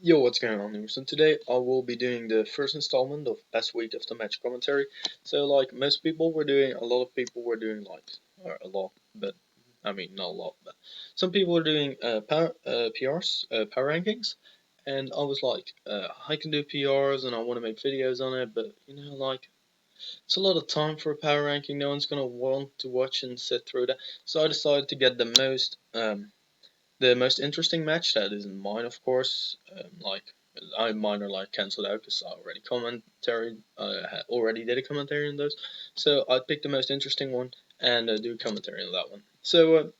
Yo, what's going on, here? So today I will be doing the first installment of Best Week of the Match commentary. So, like most people were doing, a lot of people were doing or a lot, but I mean not a lot, but some people were doing PRs, power rankings, and I was like, I can do PRs and I want to make videos on it, but it's a lot of time for a power ranking. No one's gonna want to watch and sit through that. So I decided to get the most interesting match that isn't mine, of course. Mine are like cancelled out because I already did a commentary on those. So I picked the most interesting one and do a commentary on that one. So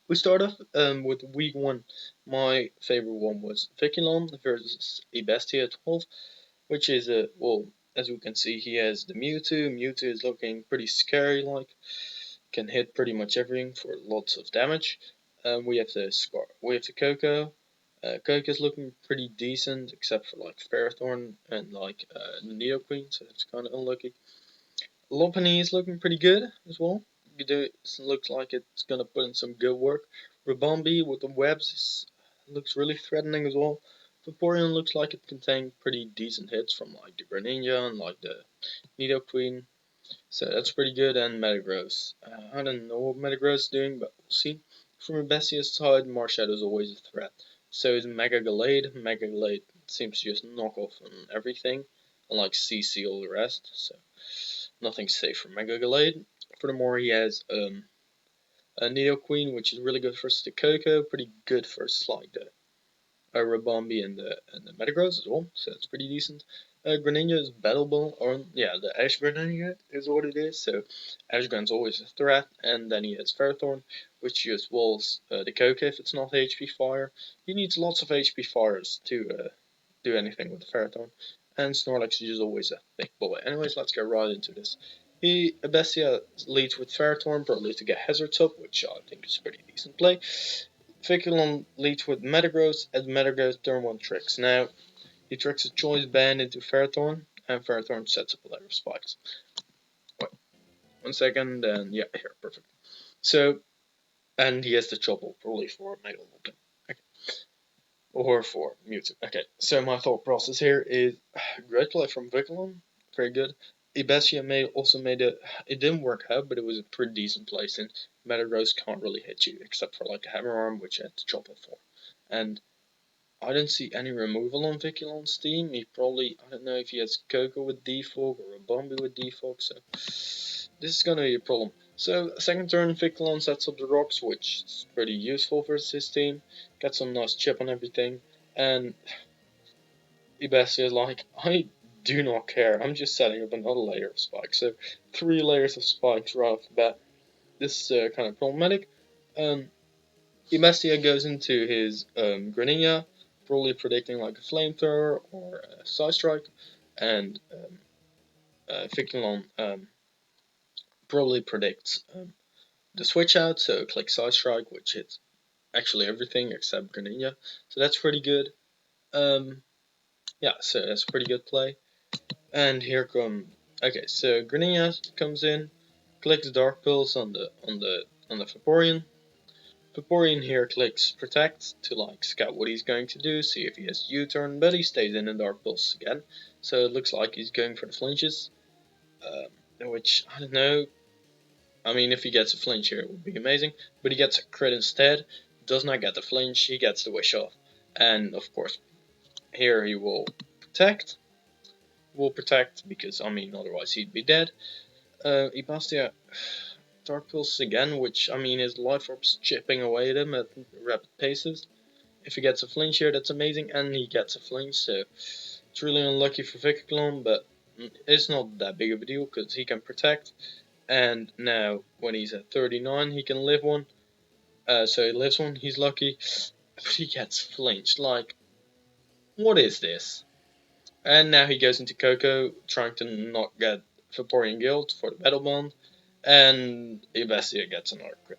we start off with week one. My favorite one was Vicyclon versus Ebastia 12, which is as we can see, he has the Mewtwo. Mewtwo is looking pretty scary, can hit pretty much everything for lots of damage. We have the Coco. Coco's looking pretty decent, except for like Ferrothorn and the Nidoqueen, so it's kind of unlucky. Lopunny is looking pretty good as well. It looks like it's gonna put in some good work. Rabombi with the webs looks really threatening as well. Vaporeon looks like it contained pretty decent hits from like the Greninja and like the Nidoqueen. So that's pretty good. And Metagross. I don't know what Metagross is doing, but we'll see. From Ebastia's side, Marshadow is always a threat. So is Mega Gallade. Mega Gallade seems to just knock off on everything, unlike CC all the rest. So nothing safe for Mega Gallade. Furthermore, he has a Nidoqueen, which is really good versus the Coco, pretty good versus like the Rabombi and the Metagross as well, so it's pretty decent. Greninja is battleable, or yeah, the Ash Greninja is what it is. So Ash Gren's always a threat, and then he has Ferrothorn, which just walls the Coco if it's not HP Fire. He needs lots of HP Fires to do anything with the Ferrothorn, and Snorlax is just always a big bullet. Anyways, let's get right into this. Ebastia leads with Ferrothorn, probably to get Hazard's up, which I think is a pretty decent play. Vicyclon leads with Metagross as Metagross turn 1 tricks. Now, he tricks a Choice Band into Ferrothorn, and Ferrothorn sets up a layer of spikes. Wait, 1 second, and yeah, here, perfect. So, and he has the Chople, probably for Mega Vulcan. Okay. Or for Mewtwo. Okay, so my thought process here is great play from Vicyclon, very good. Ebastia also made it didn't work out, but it was a pretty decent play since Metagross can't really hit you, except for like a Hammer Arm, which had to Chople for. And I don't see any removal on Vicyclon's team. He probably, I don't know if he has Coco with Defog or a Bombi with Defog, so this is gonna be a problem. So, second turn, Vicyclon sets up the rocks, which is pretty useful versus his team. Got some nice chip on everything, and Ebastia is like, I do not care, I'm just setting up another layer of spikes. So, 3 layers of spikes right off the bat. This is kind of problematic. Ebastia goes into his Greninja, probably predicting like a flamethrower or a side strike, and Vicyclon probably predicts the switch out, so click side strike, which hits actually everything except Greninja, so that's pretty good. Yeah, so that's a pretty good play. And here so Greninja comes in, clicks Dark Pulse on the Vaporeon. Vaporeon here clicks Protect to like scout what he's going to do, see if he has U-turn, but he stays in Dark Pulse again. So it looks like he's going for the flinches, which, I don't know, I mean if he gets a flinch here it would be amazing, but he gets a crit instead, does not get the flinch, he gets the wish off. And of course here he protect, will protect because I mean otherwise he'd be dead. Ebastia Dark Pulse again, which I mean his life orb's chipping away at him at rapid paces. If he gets a flinch here, that's amazing, and he gets a flinch, so it's really unlucky for Vicyclon, but it's not that big of a deal because he can protect. And now when he's at 39, he can live one. So he lives one. He's lucky, but he gets flinched. Like, what is this? And now he goes into Coco, trying to not get Vaporeon Guild for the Battle Bond, and Ebastia gets another crit.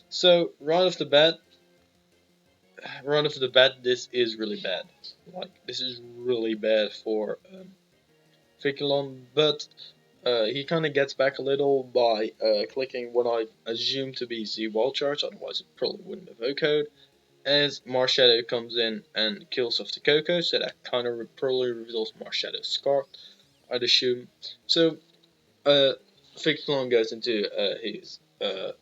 So right off the bat, this is really bad. Like, this is really bad for Vicyclon, but he kind of gets back a little by clicking what I assume to be Z Wall Charge, otherwise it probably wouldn't have O-code. as Marshadow comes in and kills off the Coco, so that kind of probably reveals Marshadow's scarf, I'd assume. So, Vicyclon goes into his what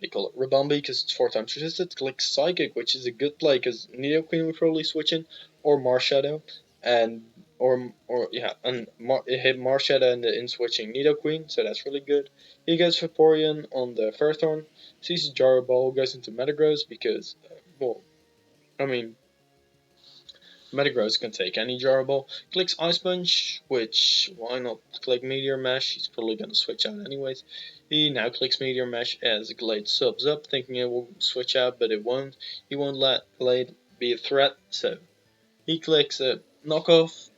do you call it, Rabambi, because it's 4 times resisted. Click Psychic, which is a good play because Nidoqueen would probably switch in, or Marshadow, and it hit Marshadow and the in switching Nidoqueen, so that's really good. He goes Vaporeon on the first turn, sees Gyro Ball, goes into Metagross because, well, I mean, Metagross can take any Gyro Ball. Clicks Ice Punch, which, why not click Meteor Mesh? He's probably going to switch out anyways. He now clicks Meteor Mesh as Glade subs up, thinking it will switch out, but it won't. He won't let Glade be a threat, so he clicks a Knockoff.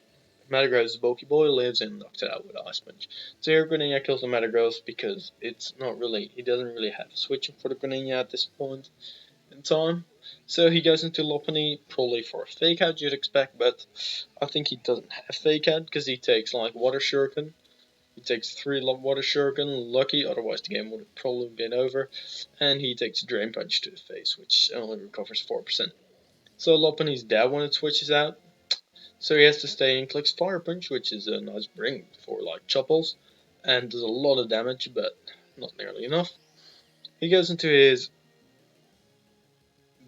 Metagross' Bulky Boy lives and knocks it out with Ice Punch. So here Greninja kills the Metagross because he doesn't really have switching for the Greninja at this point in time. So he goes into Lopunny, probably for a fake out you'd expect, but I think he doesn't have fake out because he takes like Water Shuriken. He takes 3 Water Shuriken, lucky, otherwise the game would have probably been over. And he takes a Drain Punch to the face, which only recovers 4%. So Lopunny's dead when it switches out. So he has to stay and clicks Fire Punch, which is a nice bring for like Chopples, and does a lot of damage, but not nearly enough. He goes into his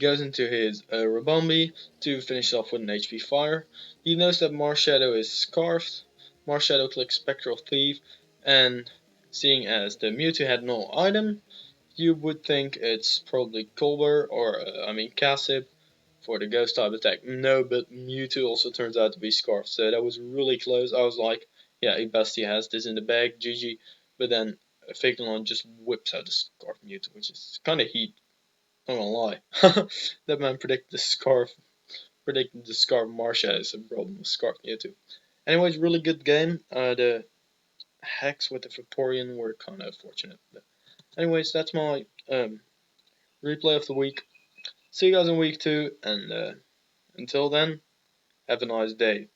Rabombi to finish off with an HP Fire. He knows that Marshadow is scarfed. Marshadow clicks Spectral Thief, and seeing as the Mewtwo had no item, you would think it's probably Colbur or, Cassib for the Ghost type attack. No, but Mewtwo also turns out to be scarfed, so that was really close. I was like, yeah, Ebastia has this in the bag, GG. But then Vicyclon just whips out the Scarf Mewtwo, which is kind of heat. Not gonna lie. That man predicted the Scarf Marsha is a problem with Scarf Mewtwo. Anyways, really good game. The hacks with the Vaporeon were kind of fortunate. But anyways, that's my replay of the week. See you guys in week 2, and until then, have a nice day.